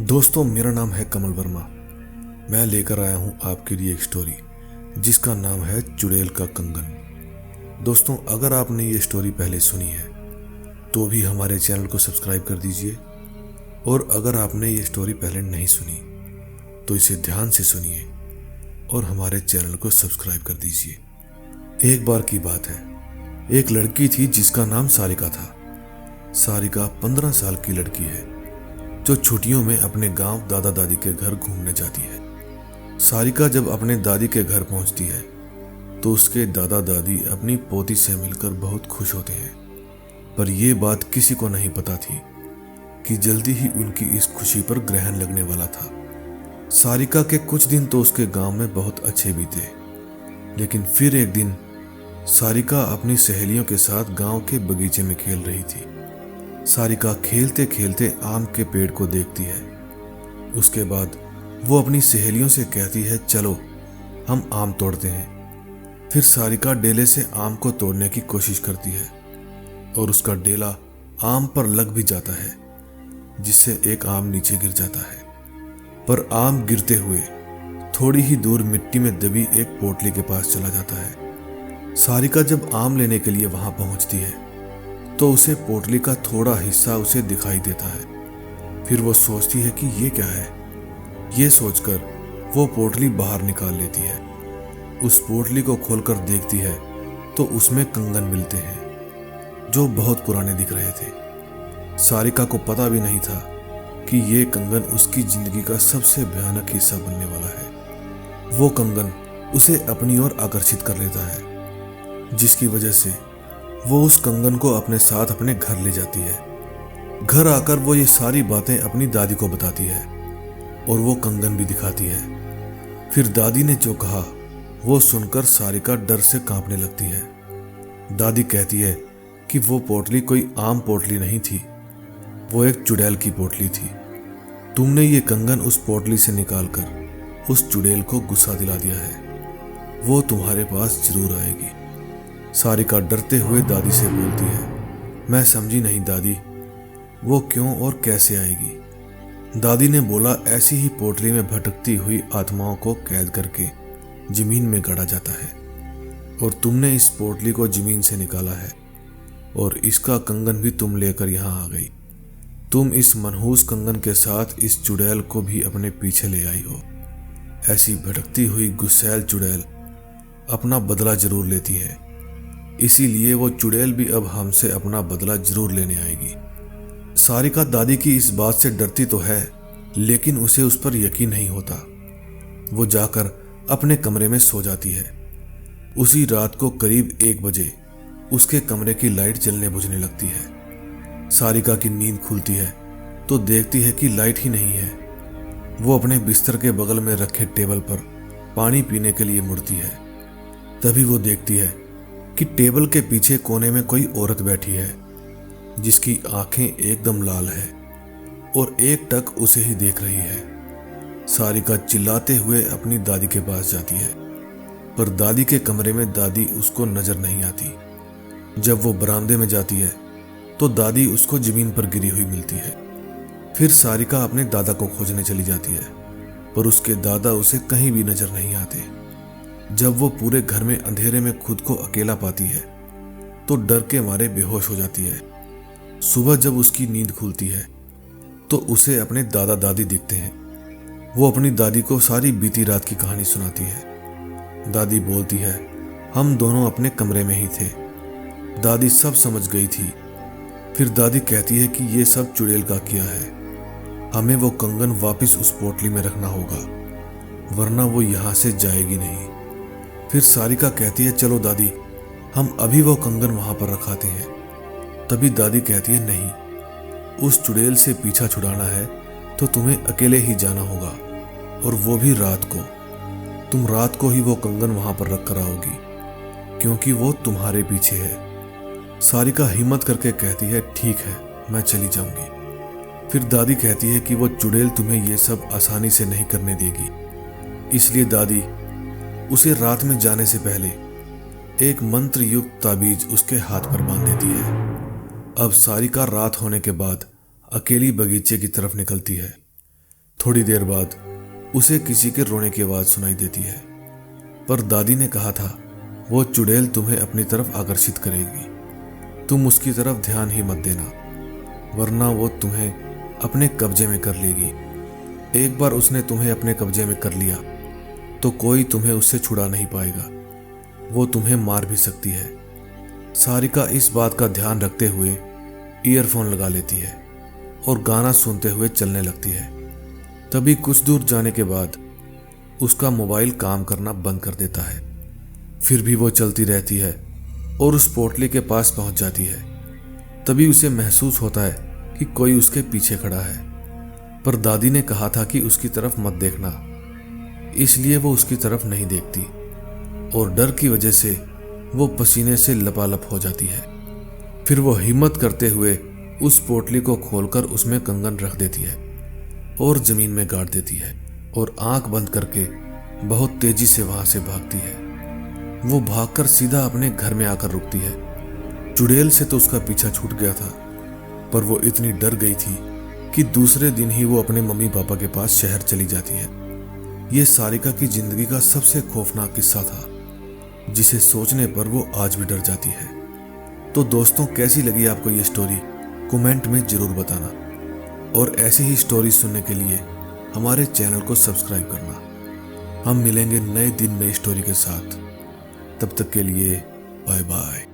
दोस्तों, मेरा नाम है कमल वर्मा। मैं लेकर आया हूँ आपके लिए एक स्टोरी जिसका नाम है चुड़ैल का कंगन। दोस्तों, अगर आपने ये स्टोरी पहले सुनी है तो भी हमारे चैनल को सब्सक्राइब कर दीजिए, और अगर आपने ये स्टोरी पहले नहीं सुनी तो इसे ध्यान से सुनिए और हमारे चैनल को सब्सक्राइब कर दीजिए। एक बार की बात है, एक लड़की थी जिसका नाम सारिका था। सारिका 15 साल की लड़की है जो छुट्टियों में अपने गांव दादा दादी के घर घूमने जाती है। सारिका जब अपने दादी के घर पहुंचती है तो उसके दादा दादी अपनी पोती से मिलकर बहुत खुश होते हैं, पर यह बात किसी को नहीं पता थी कि जल्दी ही उनकी इस खुशी पर ग्रहण लगने वाला था। सारिका के कुछ दिन तो उसके गांव में बहुत अच्छे बीते, लेकिन फिर एक दिन सारिका अपनी सहेलियों के साथ गांव के बगीचे में खेल रही थी। सारिका खेलते खेलते आम के पेड़ को देखती है। उसके बाद वो अपनी सहेलियों से कहती है, चलो हम आम तोड़ते हैं। फिर सारिका डेले से आम को तोड़ने की कोशिश करती है और उसका डेला आम पर लग भी जाता है, जिससे एक आम नीचे गिर जाता है। पर आम गिरते हुए थोड़ी ही दूर मिट्टी में दबी एक पोटली के पास चला जाता है। सारिका जब आम लेने के लिए वहां पहुंचती है तो उसे पोटली का थोड़ा हिस्सा उसे दिखाई देता है। फिर वो सोचती है कि ये क्या है। ये सोचकर वो पोटली बाहर निकाल लेती है। उस पोटली को खोलकर देखती है तो उसमें कंगन मिलते हैं जो बहुत पुराने दिख रहे थे। सारिका को पता भी नहीं था कि ये कंगन उसकी जिंदगी का सबसे भयानक हिस्सा बनने वाला है। वो कंगन उसे अपनी ओर आकर्षित कर लेता है, जिसकी वजह से वो उस कंगन को अपने साथ अपने घर ले जाती है। घर आकर वो ये सारी बातें अपनी दादी को बताती है और वो कंगन भी दिखाती है। फिर दादी ने जो कहा वो सुनकर सारिका डर से कांपने लगती है। दादी कहती है कि वो पोटली कोई आम पोटली नहीं थी, वो एक चुड़ैल की पोटली थी। तुमने ये कंगन उस पोटली से निकालकर उस चुड़ैल को गुस्सा दिला दिया है, वो तुम्हारे पास जरूर आएगी। सारिका डरते हुए दादी से बोलती है, मैं समझी नहीं दादी, वो क्यों और कैसे आएगी। दादी ने बोला, ऐसी ही पोटली में भटकती हुई आत्माओं को कैद करके जमीन में गाड़ा जाता है, और तुमने इस पोटली को जमीन से निकाला है और इसका कंगन भी तुम लेकर यहाँ आ गई। तुम इस मनहूस कंगन के साथ इस चुड़ैल को भी अपने पीछे ले आई हो। ऐसी भटकती हुई गुस्सैल चुड़ैल अपना बदला जरूर लेती है, इसीलिए वो चुड़ैल भी अब हमसे अपना बदला जरूर लेने आएगी। सारिका दादी की इस बात से डरती तो है, लेकिन उसे उस पर यकीन नहीं होता। वो जाकर अपने कमरे में सो जाती है। उसी रात को करीब 1 बजे उसके कमरे की लाइट जलने बुझने लगती है। सारिका की नींद खुलती है तो देखती है कि लाइट ही नहीं है। वो अपने बिस्तर के बगल में रखे टेबल पर पानी पीने के लिए मुड़ती है। तभी वो देखती है कि टेबल के पीछे कोने में कोई औरत बैठी है, जिसकी आंखें एकदम लाल है और एक टक उसे ही देख रही है। सारिका चिल्लाते हुए अपनी दादी के पास जाती है, पर दादी के कमरे में दादी उसको नजर नहीं आती। जब वो बरामदे में जाती है तो दादी उसको जमीन पर गिरी हुई मिलती है। फिर सारिका अपने दादा को खोजने चली जाती है, पर उसके दादा उसे कहीं भी नजर नहीं आते। जब वो पूरे घर में अंधेरे में खुद को अकेला पाती है तो डर के मारे बेहोश हो जाती है। सुबह जब उसकी नींद खुलती है तो उसे अपने दादा दादी दिखते हैं। वो अपनी दादी को सारी बीती रात की कहानी सुनाती है। दादी बोलती है, हम दोनों अपने कमरे में ही थे। दादी सब समझ गई थी। फिर दादी कहती है कि ये सब चुड़ैल का किया है, हमें वो कंगन वापस उस पोटली में रखना होगा, वरना वो यहाँ से जाएगी नहीं। फिर सारिका कहती है, चलो दादी, हम अभी वो कंगन वहां पर रखाते हैं। तभी दादी कहती है, नहीं, उस चुड़ैल से पीछा छुड़ाना है तो तुम्हें अकेले ही जाना होगा, और वो भी रात को। तुम रात को ही वो कंगन वहां पर रख कर आओगी, क्योंकि वो तुम्हारे पीछे है। सारिका हिम्मत करके कहती है, ठीक है, मैं चली जाऊंगी। फिर दादी कहती है कि वो चुड़ैल तुम्हें ये सब आसानी से नहीं करने देगी, इसलिए दादी उसे रात में जाने से पहले एक मंत्र युक्त ताबीज उसके हाथ पर बांध देती है। अब सारिका रात होने के बाद अकेली बगीचे की तरफ निकलती है। थोड़ी देर बाद उसे किसी के रोने की आवाज़ सुनाई देती है, पर दादी ने कहा था वो चुड़ैल तुम्हें अपनी तरफ आकर्षित करेगी, तुम उसकी तरफ ध्यान ही मत देना, वरना वो तुम्हें अपने कब्जे में कर लेगी। एक बार उसने तुम्हें अपने कब्जे में कर लिया तो कोई तुम्हें उससे छुड़ा नहीं पाएगा, वो तुम्हें मार भी सकती है। सारिका इस बात का ध्यान रखते हुए ईयरफोन लगा लेती है और गाना सुनते हुए चलने लगती है। तभी कुछ दूर जाने के बाद उसका मोबाइल काम करना बंद कर देता है। फिर भी वो चलती रहती है और उस पोटली के पास पहुंच जाती है। तभी उसे महसूस होता है कि कोई उसके पीछे खड़ा है, पर दादी ने कहा था कि उसकी तरफ मत देखना, इसलिए वो उसकी तरफ नहीं देखती और डर की वजह से वो पसीने से लपालप हो जाती है। फिर वो हिम्मत करते हुए उस पोटली को खोलकर उसमें कंगन रख देती है और जमीन में गाड़ देती है और आंख बंद करके बहुत तेजी से वहां से भागती है। वो भागकर सीधा अपने घर में आकर रुकती है। चुड़ैल से तो उसका पीछा छूट गया था, पर वो इतनी डर गई थी कि दूसरे दिन ही वो अपने मम्मी पापा के पास शहर चली जाती है। ये सारिका की जिंदगी का सबसे खौफनाक किस्सा था, जिसे सोचने पर वो आज भी डर जाती है। तो दोस्तों, कैसी लगी आपको ये स्टोरी कमेंट में जरूर बताना, और ऐसी ही स्टोरी सुनने के लिए हमारे चैनल को सब्सक्राइब करना। हम मिलेंगे नए दिन नई स्टोरी के साथ, तब तक के लिए बाय बाय।